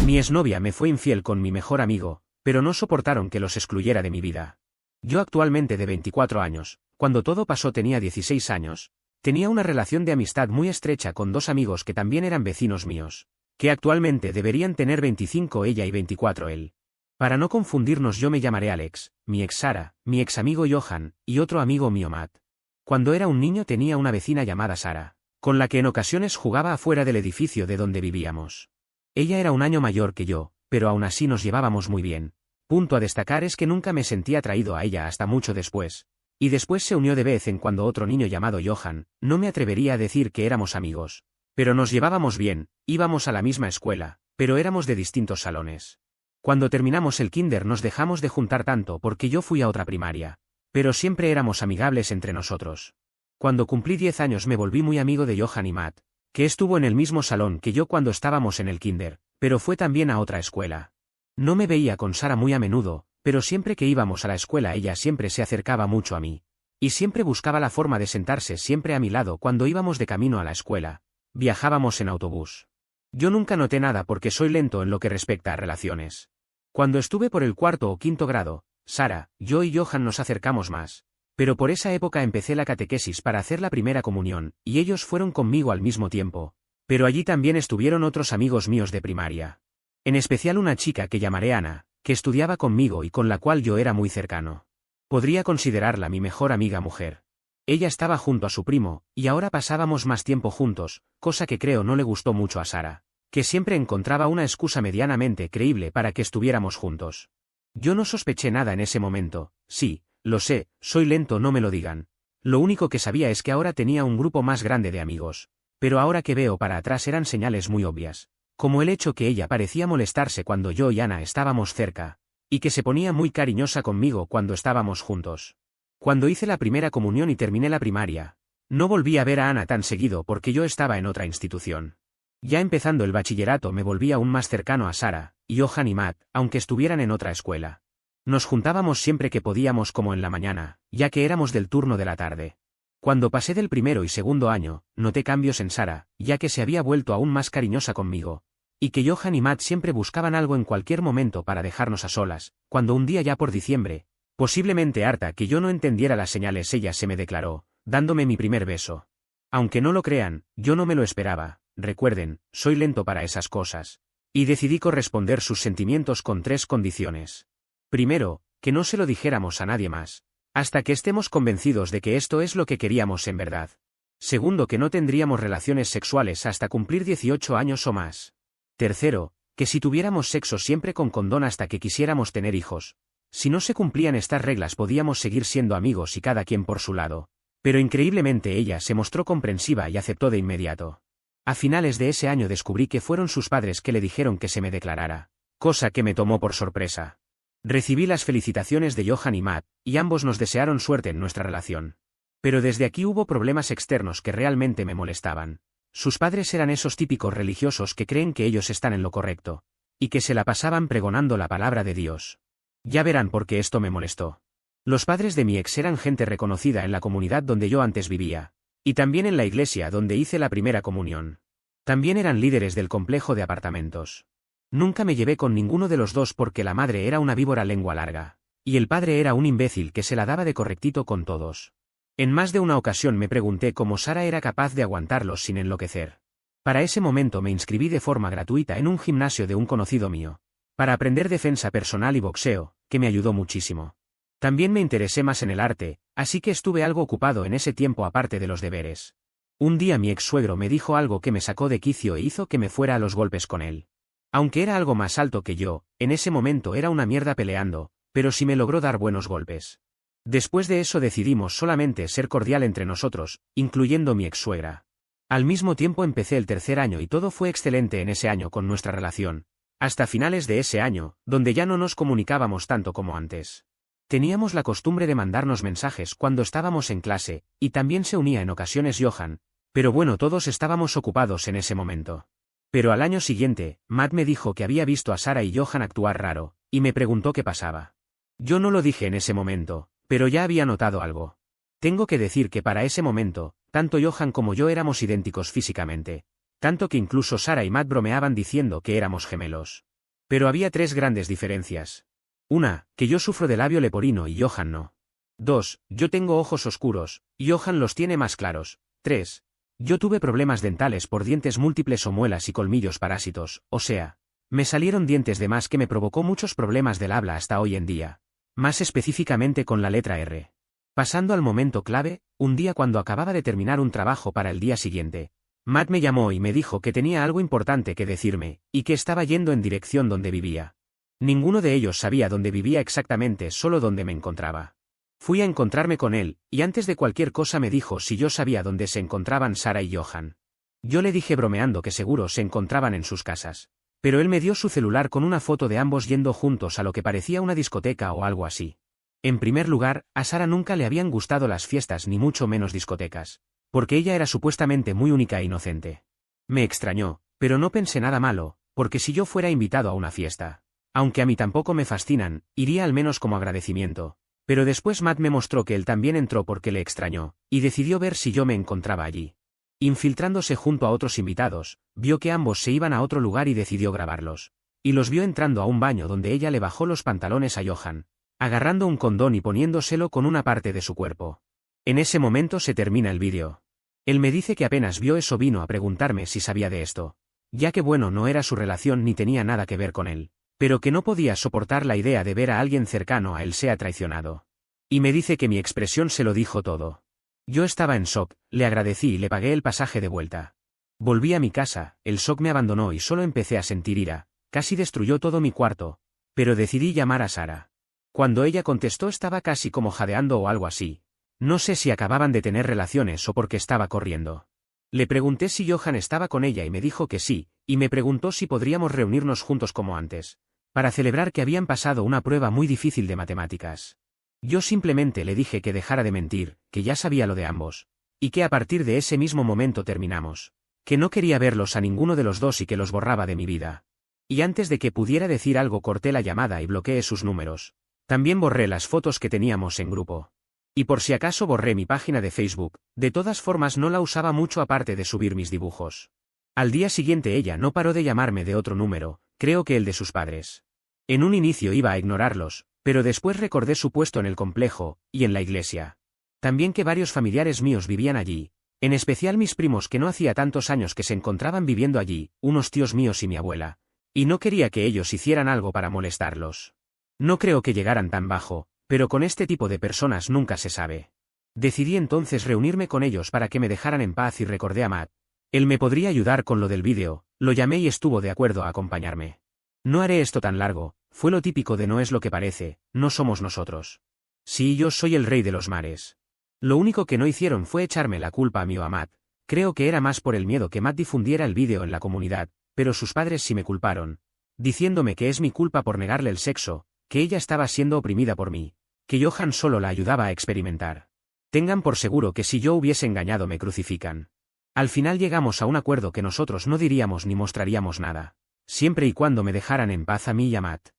Mi exnovia me fue infiel con mi mejor amigo, pero no soportaron que los excluyera de mi vida. Yo actualmente de 24 años, cuando todo pasó tenía 16 años, tenía una relación de amistad muy estrecha con dos amigos que también eran vecinos míos, que actualmente deberían tener 25 ella y 24 él. Para no confundirnos yo me llamaré Alex, mi ex Sara, mi ex amigo Johan, y otro amigo mío Matt. Cuando era un niño tenía una vecina llamada Sara, con la que en ocasiones jugaba afuera del edificio de donde vivíamos. Ella era un año mayor que yo, pero aún así nos llevábamos muy bien. Punto a destacar es que nunca me sentí atraído a ella hasta mucho después. Y después se unió de vez en cuando otro niño llamado Johan, no me atrevería a decir que éramos amigos. Pero nos llevábamos bien, íbamos a la misma escuela, pero éramos de distintos salones. Cuando terminamos el kinder nos dejamos de juntar tanto porque yo fui a otra primaria. Pero siempre éramos amigables entre nosotros. Cuando cumplí 10 años me volví muy amigo de Johan y Matt, que estuvo en el mismo salón que yo cuando estábamos en el kinder, pero fue también a otra escuela. No me veía con Sara muy a menudo, pero siempre que íbamos a la escuela ella siempre se acercaba mucho a mí. Y siempre buscaba la forma de sentarse siempre a mi lado cuando íbamos de camino a la escuela. Viajábamos en autobús. Yo nunca noté nada porque soy lento en lo que respecta a relaciones. Cuando estuve por el 4º o 5º grado, Sara, yo y Johan nos acercamos más. Pero por esa época empecé la catequesis para hacer la primera comunión, y ellos fueron conmigo al mismo tiempo. Pero allí también estuvieron otros amigos míos de primaria. En especial una chica que llamaré Ana, que estudiaba conmigo y con la cual yo era muy cercano. Podría considerarla mi mejor amiga mujer. Ella estaba junto a su primo, y ahora pasábamos más tiempo juntos, cosa que creo no le gustó mucho a Sara, que siempre encontraba una excusa medianamente creíble para que estuviéramos juntos. Yo no sospeché nada en ese momento, sí, lo sé, soy lento, no me lo digan. Lo único que sabía es que ahora tenía un grupo más grande de amigos, pero ahora que veo para atrás eran señales muy obvias, como el hecho que ella parecía molestarse cuando yo y Ana estábamos cerca, y que se ponía muy cariñosa conmigo cuando estábamos juntos. Cuando hice la primera comunión y terminé la primaria, no volví a ver a Ana tan seguido porque yo estaba en otra institución. Ya empezando el bachillerato me volví aún más cercano a Sara, y Johan y Matt, aunque estuvieran en otra escuela. Nos juntábamos siempre que podíamos como en la mañana, ya que éramos del turno de la tarde. Cuando pasé del primero y segundo año, noté cambios en Sara, ya que se había vuelto aún más cariñosa conmigo, y que Johan y Matt siempre buscaban algo en cualquier momento para dejarnos a solas, cuando un día ya por diciembre, posiblemente harta que yo no entendiera las señales, ella se me declaró, dándome mi primer beso. Aunque no lo crean, yo no me lo esperaba, recuerden, soy lento para esas cosas. Y decidí corresponder sus sentimientos con 3 condiciones. Primero, que no se lo dijéramos a nadie más, hasta que estemos convencidos de que esto es lo que queríamos en verdad. Segundo, que no tendríamos relaciones sexuales hasta cumplir 18 años o más. Tercero, que si tuviéramos sexo siempre con condón hasta que quisiéramos tener hijos. Si no se cumplían estas reglas podíamos seguir siendo amigos y cada quien por su lado. Pero increíblemente ella se mostró comprensiva y aceptó de inmediato. A finales de ese año descubrí que fueron sus padres que le dijeron que se me declarara, cosa que me tomó por sorpresa. Recibí las felicitaciones de Johan y Matt, y ambos nos desearon suerte en nuestra relación. Pero desde aquí hubo problemas externos que realmente me molestaban. Sus padres eran esos típicos religiosos que creen que ellos están en lo correcto, y que se la pasaban pregonando la palabra de Dios. Ya verán por qué esto me molestó. Los padres de mi ex eran gente reconocida en la comunidad donde yo antes vivía, y también en la iglesia donde hice la primera comunión. También eran líderes del complejo de apartamentos. Nunca me llevé con ninguno de los dos porque la madre era una víbora lengua larga, y el padre era un imbécil que se la daba de correctito con todos. En más de una ocasión me pregunté cómo Sara era capaz de aguantarlos sin enloquecer. Para ese momento me inscribí de forma gratuita en un gimnasio de un conocido mío, para aprender defensa personal y boxeo, que me ayudó muchísimo. También me interesé más en el arte, así que estuve algo ocupado en ese tiempo aparte de los deberes. Un día mi ex suegro me dijo algo que me sacó de quicio e hizo que me fuera a los golpes con él. Aunque era algo más alto que yo, en ese momento era una mierda peleando, pero sí me logró dar buenos golpes. Después de eso decidimos solamente ser cordial entre nosotros, incluyendo mi ex suegra. Al mismo tiempo empecé el 3er año y todo fue excelente en ese año con nuestra relación, hasta finales de ese año, donde ya no nos comunicábamos tanto como antes. Teníamos la costumbre de mandarnos mensajes cuando estábamos en clase, y también se unía en ocasiones Johan, pero bueno, todos estábamos ocupados en ese momento. Pero al año siguiente, Matt me dijo que había visto a Sara y Johan actuar raro, y me preguntó qué pasaba. Yo no lo dije en ese momento, pero ya había notado algo. Tengo que decir que para ese momento, tanto Johan como yo éramos idénticos físicamente, tanto que incluso Sara y Matt bromeaban diciendo que éramos gemelos. Pero había 3 grandes diferencias. Una, que yo sufro de labio leporino y Johan no. 2, yo tengo ojos oscuros, y Johan los tiene más claros. 3, yo tuve problemas dentales por dientes múltiples o muelas y colmillos parásitos, o sea, me salieron dientes de más que me provocó muchos problemas del habla hasta hoy en día. Más específicamente con la letra R. Pasando al momento clave, un día cuando acababa de terminar un trabajo para el día siguiente, Matt me llamó y me dijo que tenía algo importante que decirme, y que estaba yendo en dirección donde vivía. Ninguno de ellos sabía dónde vivía exactamente, solo dónde me encontraba. Fui a encontrarme con él, y antes de cualquier cosa me dijo si yo sabía dónde se encontraban Sara y Johan. Yo le dije bromeando que seguro se encontraban en sus casas. Pero él me dio su celular con una foto de ambos yendo juntos a lo que parecía una discoteca o algo así. En primer lugar, a Sara nunca le habían gustado las fiestas ni mucho menos discotecas, porque ella era supuestamente muy única e inocente. Me extrañó, pero no pensé nada malo, porque si yo fuera invitado a una fiesta, aunque a mí tampoco me fascinan, iría al menos como agradecimiento. Pero después Matt me mostró que él también entró porque le extrañó, y decidió ver si yo me encontraba allí. Infiltrándose junto a otros invitados, vio que ambos se iban a otro lugar y decidió grabarlos. Y los vio entrando a un baño donde ella le bajó los pantalones a Johan, agarrando un condón y poniéndoselo con una parte de su cuerpo. En ese momento se termina el vídeo. Él me dice que apenas vio eso vino a preguntarme si sabía de esto, ya que bueno no era su relación ni tenía nada que ver con él, pero que no podía soportar la idea de ver a alguien cercano a él sea traicionado. Y me dice que mi expresión se lo dijo todo. Yo estaba en shock, le agradecí y le pagué el pasaje de vuelta. Volví a mi casa, el shock me abandonó y solo empecé a sentir ira, casi destruyó todo mi cuarto, pero decidí llamar a Sara. Cuando ella contestó estaba casi como jadeando o algo así. No sé si acababan de tener relaciones o porque estaba corriendo. Le pregunté si Johan estaba con ella y me dijo que sí, y me preguntó si podríamos reunirnos juntos como antes, para celebrar que habían pasado una prueba muy difícil de matemáticas. Yo simplemente le dije que dejara de mentir, que ya sabía lo de ambos, y que a partir de ese mismo momento terminamos, que no quería verlos a ninguno de los dos y que los borraba de mi vida. Y antes de que pudiera decir algo corté la llamada y bloqueé sus números. También borré las fotos que teníamos en grupo. Y por si acaso borré mi página de Facebook, de todas formas no la usaba mucho aparte de subir mis dibujos. Al día siguiente ella no paró de llamarme de otro número, creo que el de sus padres. En un inicio iba a ignorarlos, pero después recordé su puesto en el complejo, y en la iglesia. También que varios familiares míos vivían allí, en especial mis primos que no hacía tantos años que se encontraban viviendo allí, unos tíos míos y mi abuela. Y no quería que ellos hicieran algo para molestarlos. No creo que llegaran tan bajo, pero con este tipo de personas nunca se sabe. Decidí entonces reunirme con ellos para que me dejaran en paz y recordé a Matt. Él me podría ayudar con lo del vídeo, lo llamé y estuvo de acuerdo a acompañarme. No haré esto tan largo, fue lo típico de no es lo que parece, no somos nosotros. Sí, yo soy el rey de los mares. Lo único que no hicieron fue echarme la culpa a mí o a Matt, creo que era más por el miedo que Matt difundiera el vídeo en la comunidad, pero sus padres sí me culparon, diciéndome que es mi culpa por negarle el sexo, que ella estaba siendo oprimida por mí, que Johan solo la ayudaba a experimentar. Tengan por seguro que si yo hubiese engañado me crucifican. Al final llegamos a un acuerdo que nosotros no diríamos ni mostraríamos nada, siempre y cuando me dejaran en paz a mí y a Matt.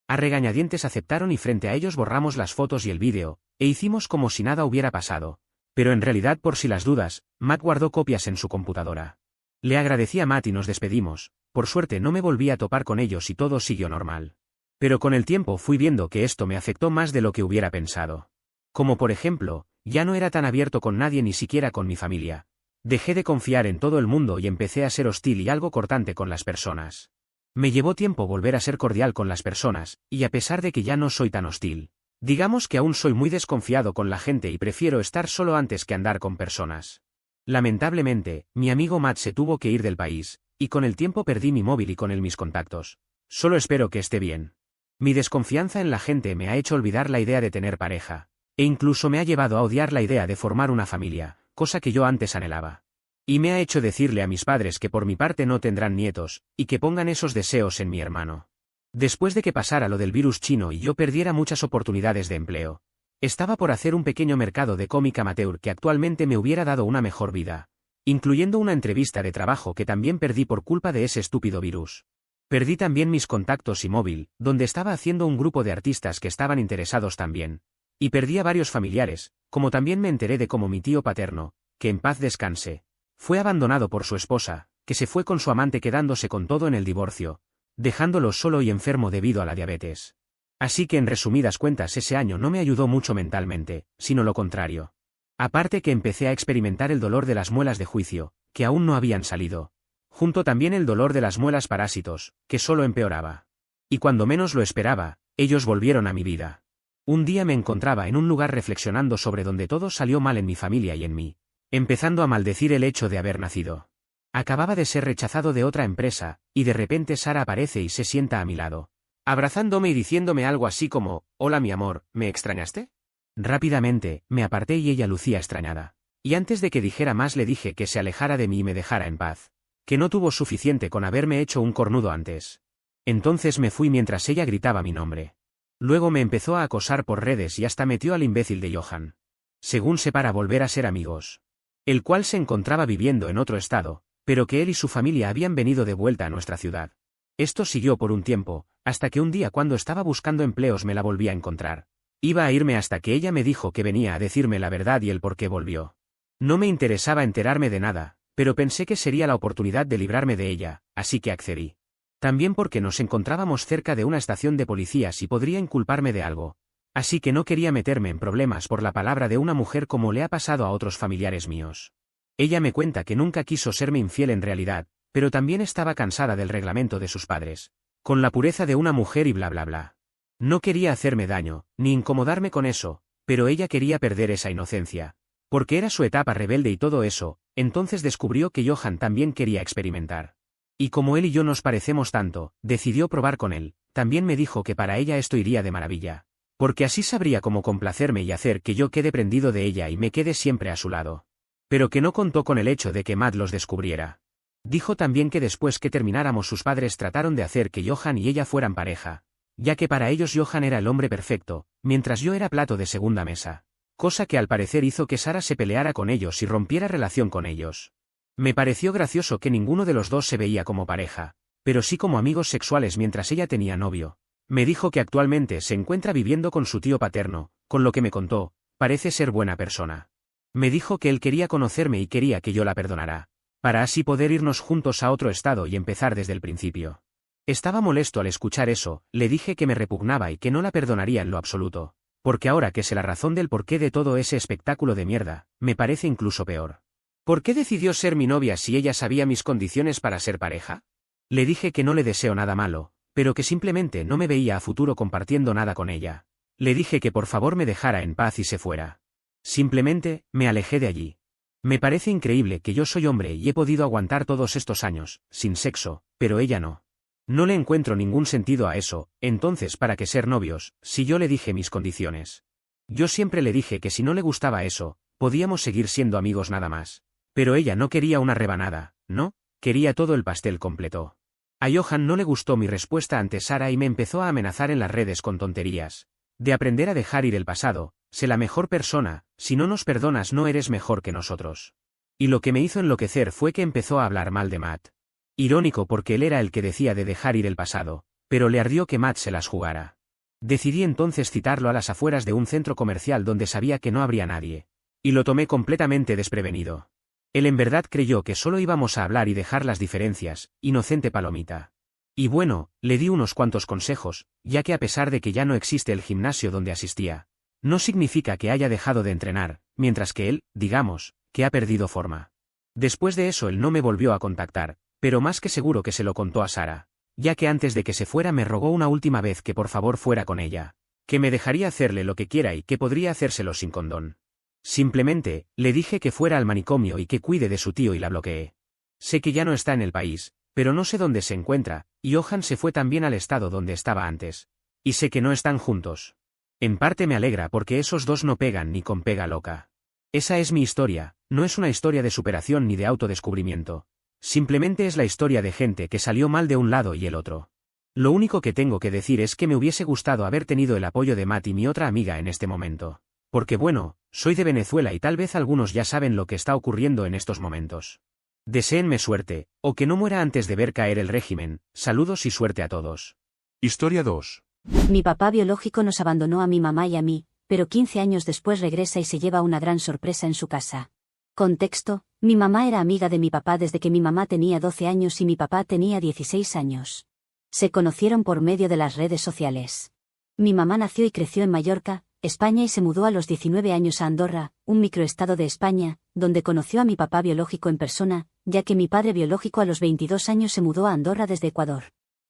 A regañadientes aceptaron y frente a ellos borramos las fotos y el vídeo, e hicimos como si nada hubiera pasado. Pero en realidad por si las dudas, Matt guardó copias en su computadora. Le agradecí a Matt y nos despedimos, por suerte no me volví a topar con ellos y todo siguió normal. Pero con el tiempo fui viendo que esto me afectó más de lo que hubiera pensado. Como por ejemplo, ya no era tan abierto con nadie ni siquiera con mi familia. Dejé de confiar en todo el mundo y empecé a ser hostil y algo cortante con las personas. Me llevó tiempo volver a ser cordial con las personas, y a pesar de que ya no soy tan hostil, digamos que aún soy muy desconfiado con la gente y prefiero estar solo antes que andar con personas. Lamentablemente, mi amigo Matt se tuvo que ir del país, y con el tiempo perdí mi móvil y con él mis contactos. Solo espero que esté bien. Mi desconfianza en la gente me ha hecho olvidar la idea de tener pareja, e incluso me ha llevado a odiar la idea de formar una familia, cosa que yo antes anhelaba. Y me ha hecho decirle a mis padres que por mi parte no tendrán nietos, y que pongan esos deseos en mi hermano. Después de que pasara lo del virus chino y yo perdiera muchas oportunidades de empleo, estaba por hacer un pequeño mercado de cómic amateur que actualmente me hubiera dado una mejor vida, incluyendo una entrevista de trabajo que también perdí por culpa de ese estúpido virus. Perdí también mis contactos y móvil, donde estaba haciendo un grupo de artistas que estaban interesados también. Y perdí a varios familiares, como también me enteré de cómo mi tío paterno, que en paz descanse, fue abandonado por su esposa, que se fue con su amante quedándose con todo en el divorcio, dejándolo solo y enfermo debido a la diabetes. Así que en resumidas cuentas ese año no me ayudó mucho mentalmente, sino lo contrario. Aparte que empecé a experimentar el dolor de las muelas de juicio, que aún no habían salido. Junto también el dolor de las muelas parásitos, que solo empeoraba. Y cuando menos lo esperaba, ellos volvieron a mi vida. Un día me encontraba en un lugar reflexionando sobre donde todo salió mal en mi familia y en mí, empezando a maldecir el hecho de haber nacido. Acababa de ser rechazado de otra empresa, y de repente Sara aparece y se sienta a mi lado, abrazándome y diciéndome algo así como, «Hola mi amor, ¿me extrañaste?». Rápidamente, me aparté y ella lucía extrañada. Y antes de que dijera más le dije que se alejara de mí y me dejara en paz, que no tuvo suficiente con haberme hecho un cornudo antes. Entonces me fui mientras ella gritaba mi nombre. Luego me empezó a acosar por redes y hasta metió al imbécil de Johan. Según sé para volver a ser amigos. El cual se encontraba viviendo en otro estado, pero que él y su familia habían venido de vuelta a nuestra ciudad. Esto siguió por un tiempo, hasta que un día cuando estaba buscando empleos me la volví a encontrar. Iba a irme hasta que ella me dijo que venía a decirme la verdad y el por qué volvió. No me interesaba enterarme de nada, pero pensé que sería la oportunidad de librarme de ella, así que accedí. También porque nos encontrábamos cerca de una estación de policías y podría inculparme de algo. Así que no quería meterme en problemas por la palabra de una mujer como le ha pasado a otros familiares míos. Ella me cuenta que nunca quiso serme infiel en realidad, pero también estaba cansada del reglamento de sus padres. Con la pureza de una mujer y bla bla bla. No quería hacerme daño, ni incomodarme con eso, pero ella quería perder esa inocencia. Porque era su etapa rebelde y todo eso, entonces descubrió que Johan también quería experimentar. Y como él y yo nos parecemos tanto, decidió probar con él. También me dijo que para ella esto iría de maravilla. Porque así sabría cómo complacerme y hacer que yo quede prendido de ella y me quede siempre a su lado. Pero que no contó con el hecho de que Matt los descubriera. Dijo también que después que termináramos sus padres trataron de hacer que Johan y ella fueran pareja, ya que para ellos Johan era el hombre perfecto, mientras yo era plato de segunda mesa. Cosa que al parecer hizo que Sara se peleara con ellos y rompiera relación con ellos. Me pareció gracioso que ninguno de los dos se veía como pareja, pero sí como amigos sexuales mientras ella tenía novio. Me dijo que actualmente se encuentra viviendo con su tío paterno, con lo que me contó, parece ser buena persona. Me dijo que él quería conocerme y quería que yo la perdonara, para así poder irnos juntos a otro estado y empezar desde el principio. Estaba molesto al escuchar eso, le dije que me repugnaba y que no la perdonaría en lo absoluto, porque ahora que sé la razón del porqué de todo ese espectáculo de mierda, me parece incluso peor. ¿Por qué decidió ser mi novia si ella sabía mis condiciones para ser pareja? Le dije que no le deseo nada malo, pero que simplemente no me veía a futuro compartiendo nada con ella. Le dije que por favor me dejara en paz y se fuera. Simplemente, me alejé de allí. Me parece increíble que yo soy hombre y he podido aguantar todos estos años, sin sexo, pero ella no. No le encuentro ningún sentido a eso, entonces ¿para qué ser novios, si yo le dije mis condiciones? Yo siempre le dije que si no le gustaba eso, podíamos seguir siendo amigos nada más. Pero ella no quería una rebanada, ¿no? Quería todo el pastel completo. A Johan no le gustó mi respuesta ante Sara y me empezó a amenazar en las redes con tonterías. De aprender a dejar ir el pasado, sé la mejor persona, si no nos perdonas no eres mejor que nosotros. Y lo que me hizo enloquecer fue que empezó a hablar mal de Matt. Irónico porque él era el que decía de dejar ir el pasado, pero le ardió que Matt se las jugara. Decidí entonces citarlo a las afueras de un centro comercial donde sabía que no habría nadie. Y lo tomé completamente desprevenido. Él en verdad creyó que solo íbamos a hablar y dejar las diferencias, inocente palomita. Y bueno, le di unos cuantos consejos, ya que a pesar de que ya no existe el gimnasio donde asistía, no significa que haya dejado de entrenar, mientras que él, digamos, que ha perdido forma. Después de eso él no me volvió a contactar, pero más que seguro que se lo contó a Sara, ya que antes de que se fuera me rogó una última vez que por favor fuera con ella, que me dejaría hacerle lo que quiera y que podría hacérselo sin condón. Simplemente, le dije que fuera al manicomio y que cuide de su tío y la bloqueé. Sé que ya no está en el país, pero no sé dónde se encuentra, y Johan se fue también al estado donde estaba antes. Y sé que no están juntos. En parte me alegra porque esos dos no pegan ni con pega loca. Esa es mi historia, no es una historia de superación ni de autodescubrimiento. Simplemente es la historia de gente que salió mal de un lado y el otro. Lo único que tengo que decir es que me hubiese gustado haber tenido el apoyo de Matt y mi otra amiga en este momento. Porque bueno, soy de Venezuela y tal vez algunos ya saben lo que está ocurriendo en estos momentos. Deséenme suerte, o que no muera antes de ver caer el régimen. Saludos y suerte a todos. Historia 2. Mi papá biológico nos abandonó a mi mamá y a mí, pero 15 años después regresa y se lleva una gran sorpresa en su casa. Contexto: mi mamá era amiga de mi papá desde que mi mamá tenía 12 años y mi papá tenía 16 años. Se conocieron por medio de las redes sociales. Mi mamá nació y creció en Mallorca, España, y se mudó a los 19 años a Andorra, un microestado de España, donde conoció a mi papá biológico en persona, ya que mi padre biológico a los 22 años se mudó a Andorra desde Ecuador.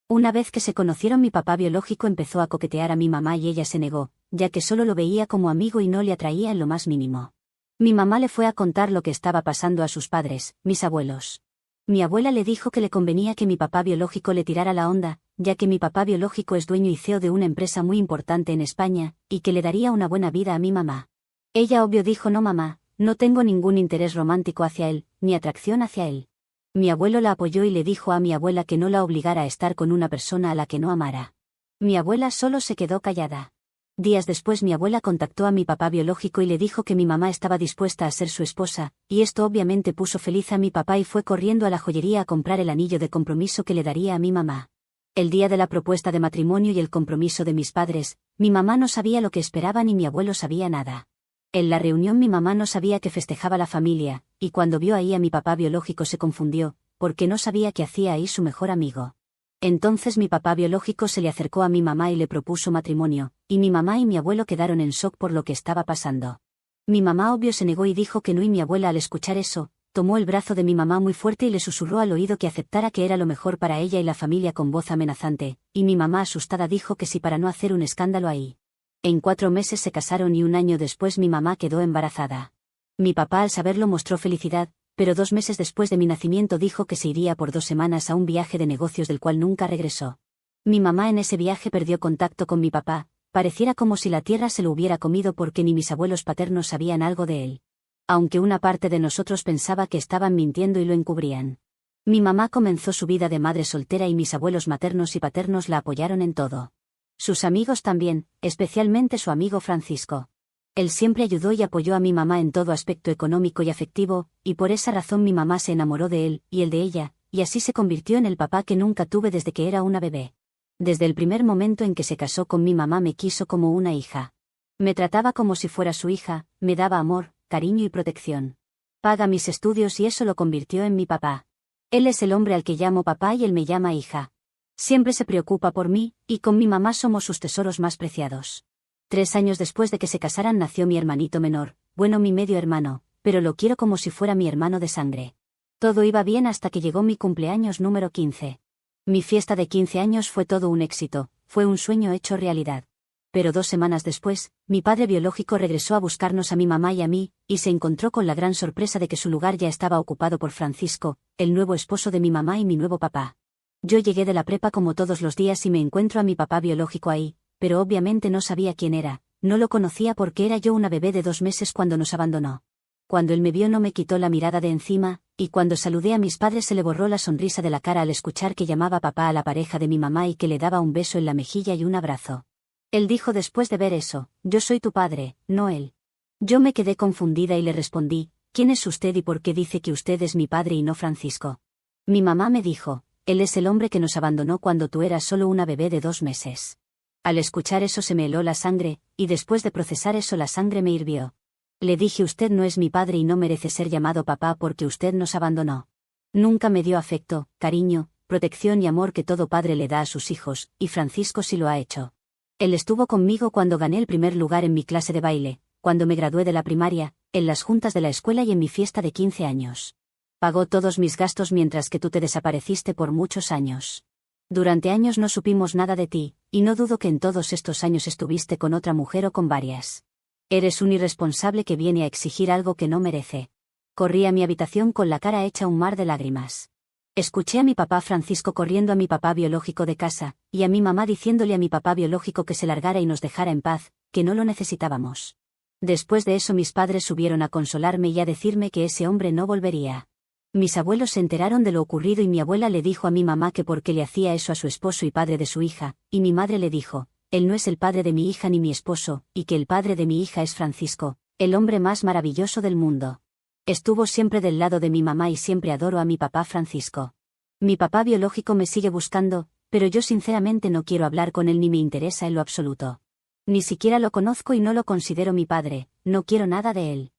Una vez que se conocieron, mi papá biológico empezó a coquetear a mi mamá y ella se negó, ya que solo lo veía como amigo y no le atraía en lo más mínimo. Mi mamá le fue a contar lo que estaba pasando a sus padres, mis abuelos. Mi abuela le dijo que le convenía que mi papá biológico le tirara la onda, ya que mi papá biológico es dueño y CEO de una empresa muy importante en España, y que le daría una buena vida a mi mamá. Ella obvio dijo: no mamá, no tengo ningún interés romántico hacia él, ni atracción hacia él. Mi abuelo la apoyó y le dijo a mi abuela que no la obligara a estar con una persona a la que no amara. Mi abuela solo se quedó callada. Días después mi abuela contactó a mi papá biológico y le dijo que mi mamá estaba dispuesta a ser su esposa, y esto obviamente puso feliz a mi papá y fue corriendo a la joyería a comprar el anillo de compromiso que le daría a mi mamá. El día de la propuesta de matrimonio y el compromiso de mis padres, mi mamá no sabía lo que esperaba ni mi abuelo sabía nada. En la reunión mi mamá no sabía que festejaba la familia, y cuando vio ahí a mi papá biológico se confundió, porque no sabía que hacía ahí su mejor amigo. Entonces mi papá biológico se le acercó a mi mamá y le propuso matrimonio, y mi mamá y mi abuelo quedaron en shock por lo que estaba pasando. Mi mamá obvio se negó y dijo que no, y mi abuela al escuchar eso, tomó el brazo de mi mamá muy fuerte y le susurró al oído que aceptara que era lo mejor para ella y la familia con voz amenazante, y mi mamá asustada dijo que sí para no hacer un escándalo ahí. En 4 meses se casaron y un año después mi mamá quedó embarazada. Mi papá al saberlo mostró felicidad, pero 2 meses después de mi nacimiento dijo que se iría por 2 semanas a un viaje de negocios del cual nunca regresó. Mi mamá en ese viaje perdió contacto con mi papá, pareciera como si la tierra se lo hubiera comido porque ni mis abuelos paternos sabían algo de él. Aunque una parte de nosotros pensaba que estaban mintiendo y lo encubrían. Mi mamá comenzó su vida de madre soltera y mis abuelos maternos y paternos la apoyaron en todo. Sus amigos también, especialmente su amigo Francisco. Él siempre ayudó y apoyó a mi mamá en todo aspecto económico y afectivo, y por esa razón mi mamá se enamoró de él, y él de ella, y así se convirtió en el papá que nunca tuve desde que era una bebé. Desde el primer momento en que se casó con mi mamá me quiso como una hija. Me trataba como si fuera su hija, me daba amor, cariño y protección. Paga mis estudios y eso lo convirtió en mi papá. Él es el hombre al que llamo papá y él me llama hija. Siempre se preocupa por mí, y con mi mamá somos sus tesoros más preciados. 3 años después de que se casaran nació mi hermanito menor, bueno, mi medio hermano, pero lo quiero como si fuera mi hermano de sangre. Todo iba bien hasta que llegó mi cumpleaños número 15. Mi fiesta de 15 años fue todo un éxito, fue un sueño hecho realidad. Pero 2 semanas después, mi padre biológico regresó a buscarnos a mi mamá y a mí, y se encontró con la gran sorpresa de que su lugar ya estaba ocupado por Francisco, el nuevo esposo de mi mamá y mi nuevo papá. Yo llegué de la prepa como todos los días y me encuentro a mi papá biológico ahí, pero obviamente no sabía quién era, no lo conocía porque era yo una bebé de 2 meses cuando nos abandonó. Cuando él me vio no me quitó la mirada de encima, y cuando saludé a mis padres se le borró la sonrisa de la cara al escuchar que llamaba papá a la pareja de mi mamá y que le daba un beso en la mejilla y un abrazo. Él dijo después de ver eso: yo soy tu padre, no él. Yo me quedé confundida y le respondí: ¿quién es usted y por qué dice que usted es mi padre y no Francisco? Mi mamá me dijo: él es el hombre que nos abandonó cuando tú eras solo una bebé de 2 meses. Al escuchar eso se me heló la sangre, y después de procesar eso la sangre me hirvió. Le dije: usted no es mi padre y no merece ser llamado papá porque usted nos abandonó. Nunca me dio afecto, cariño, protección y amor que todo padre le da a sus hijos, y Francisco sí lo ha hecho. Él estuvo conmigo cuando gané el primer lugar en mi clase de baile, cuando me gradué de la primaria, en las juntas de la escuela y en mi fiesta de 15 años. Pagó todos mis gastos mientras que tú te desapareciste por muchos años. Durante años no supimos nada de ti, y no dudo que en todos estos años estuviste con otra mujer o con varias. Eres un irresponsable que viene a exigir algo que no merece. Corrí a mi habitación con la cara hecha un mar de lágrimas. Escuché a mi papá Francisco corriendo a mi papá biológico de casa, y a mi mamá diciéndole a mi papá biológico que se largara y nos dejara en paz, que no lo necesitábamos. Después de eso mis padres subieron a consolarme y a decirme que ese hombre no volvería. Mis abuelos se enteraron de lo ocurrido y mi abuela le dijo a mi mamá que por qué le hacía eso a su esposo y padre de su hija, y mi madre le dijo: él no es el padre de mi hija ni mi esposo, y que el padre de mi hija es Francisco, el hombre más maravilloso del mundo. Estuvo siempre del lado de mi mamá y siempre adoro a mi papá Francisco. Mi papá biológico me sigue buscando, pero yo sinceramente no quiero hablar con él ni me interesa en lo absoluto. Ni siquiera lo conozco y no lo considero mi padre, no quiero nada de él.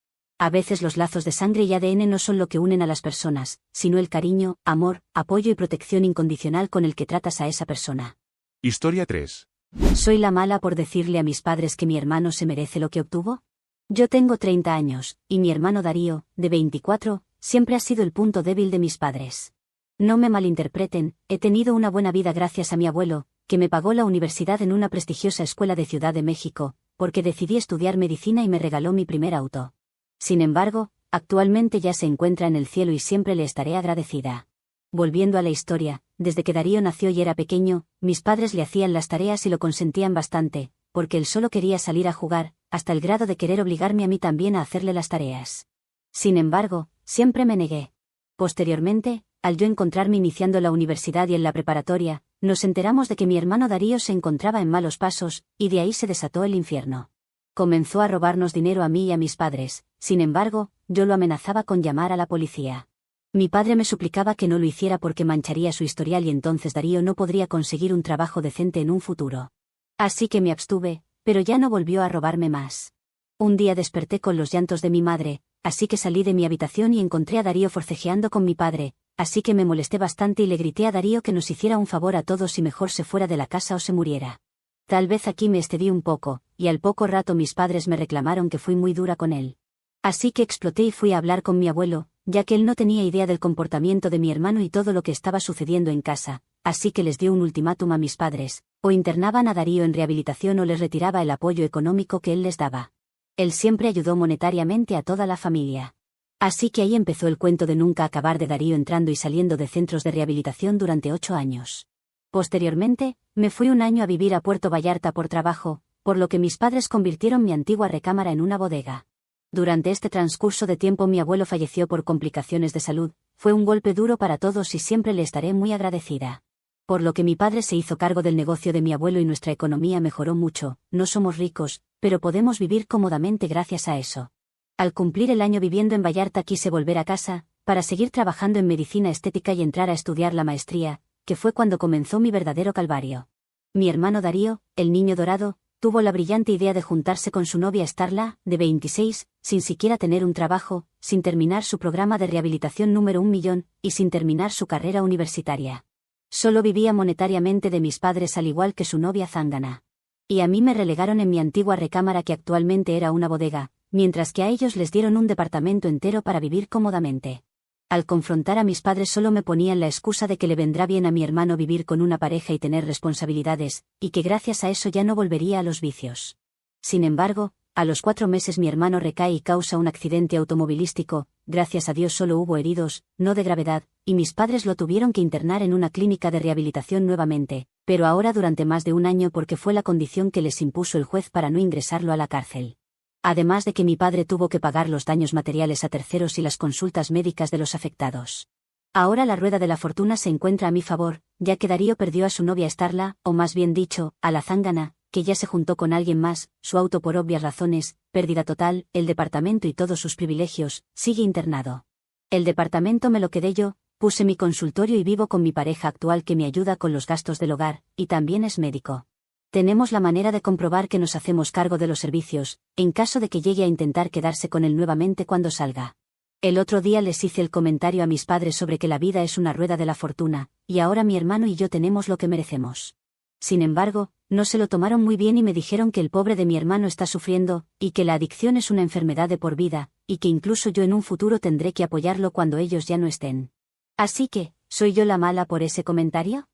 A veces los lazos de sangre y ADN no son lo que unen a las personas, sino el cariño, amor, apoyo y protección incondicional con el que tratas a esa persona. Historia 3. ¿Soy la mala por decirle a mis padres que mi hermano se merece lo que obtuvo? Yo tengo 30 años, y mi hermano Darío, de 24, siempre ha sido el punto débil de mis padres. No me malinterpreten, he tenido una buena vida gracias a mi abuelo, que me pagó la universidad en una prestigiosa escuela de Ciudad de México, porque decidí estudiar medicina y me regaló mi primer auto. Sin embargo, actualmente ya se encuentra en el cielo y siempre le estaré agradecida. Volviendo a la historia, desde que Darío nació y era pequeño, mis padres le hacían las tareas y lo consentían bastante, porque él solo quería salir a jugar, hasta el grado de querer obligarme a mí también a hacerle las tareas. Sin embargo, siempre me negué. Posteriormente, al yo encontrarme iniciando la universidad y en la preparatoria, nos enteramos de que mi hermano Darío se encontraba en malos pasos, y de ahí se desató el infierno. Comenzó a robarnos dinero a mí y a mis padres, sin embargo, yo lo amenazaba con llamar a la policía. Mi padre me suplicaba que no lo hiciera porque mancharía su historial y entonces Darío no podría conseguir un trabajo decente en un futuro. Así que me abstuve, pero ya no volvió a robarme más. Un día desperté con los llantos de mi madre, así que salí de mi habitación y encontré a Darío forcejeando con mi padre, así que me molesté bastante y le grité a Darío que nos hiciera un favor a todos y mejor se fuera de la casa o se muriera. Tal vez aquí me excedí un poco, y al poco rato mis padres me reclamaron que fui muy dura con él. Así que exploté y fui a hablar con mi abuelo, ya que él no tenía idea del comportamiento de mi hermano y todo lo que estaba sucediendo en casa, así que les dio un ultimátum a mis padres, o internaban a Darío en rehabilitación o les retiraba el apoyo económico que él les daba. Él siempre ayudó monetariamente a toda la familia. Así que ahí empezó el cuento de nunca acabar de Darío entrando y saliendo de centros de rehabilitación durante 8 años. Posteriormente, me fui un año a vivir a Puerto Vallarta por trabajo, por lo que mis padres convirtieron mi antigua recámara en una bodega. Durante este transcurso de tiempo mi abuelo falleció por complicaciones de salud, fue un golpe duro para todos y siempre le estaré muy agradecida. Por lo que mi padre se hizo cargo del negocio de mi abuelo y nuestra economía mejoró mucho, no somos ricos, pero podemos vivir cómodamente gracias a eso. Al cumplir el año viviendo en Vallarta quise volver a casa, para seguir trabajando en medicina estética y entrar a estudiar la maestría, que fue cuando comenzó mi verdadero calvario. Mi hermano Darío, el niño dorado, tuvo la brillante idea de juntarse con su novia Starla, de 26, sin siquiera tener un trabajo, sin terminar su programa de rehabilitación número 1.000.000, y sin terminar su carrera universitaria. Solo vivía monetariamente de mis padres al igual que su novia zángana. Y a mí me relegaron en mi antigua recámara que actualmente era una bodega, mientras que a ellos les dieron un departamento entero para vivir cómodamente. Al confrontar a mis padres solo me ponían la excusa de que le vendrá bien a mi hermano vivir con una pareja y tener responsabilidades, y que gracias a eso ya no volvería a los vicios. Sin embargo, a los 4 meses mi hermano recae y causa un accidente automovilístico, gracias a Dios solo hubo heridos, no de gravedad, y mis padres lo tuvieron que internar en una clínica de rehabilitación nuevamente, pero ahora durante más de un año porque fue la condición que les impuso el juez para no ingresarlo a la cárcel. Además de que mi padre tuvo que pagar los daños materiales a terceros y las consultas médicas de los afectados. Ahora la rueda de la fortuna se encuentra a mi favor, ya que Darío perdió a su novia Starla, o más bien dicho, a la zángana, que ya se juntó con alguien más, su auto por obvias razones, pérdida total, el departamento y todos sus privilegios, sigue internado. El departamento me lo quedé yo, puse mi consultorio y vivo con mi pareja actual que me ayuda con los gastos del hogar, y también es médico. Tenemos la manera de comprobar que nos hacemos cargo de los servicios, en caso de que llegue a intentar quedarse con él nuevamente cuando salga. El otro día les hice el comentario a mis padres sobre que la vida es una rueda de la fortuna, y ahora mi hermano y yo tenemos lo que merecemos. Sin embargo, no se lo tomaron muy bien y me dijeron que el pobre de mi hermano está sufriendo, y que la adicción es una enfermedad de por vida, y que incluso yo en un futuro tendré que apoyarlo cuando ellos ya no estén. Así que, ¿soy yo la mala por ese comentario?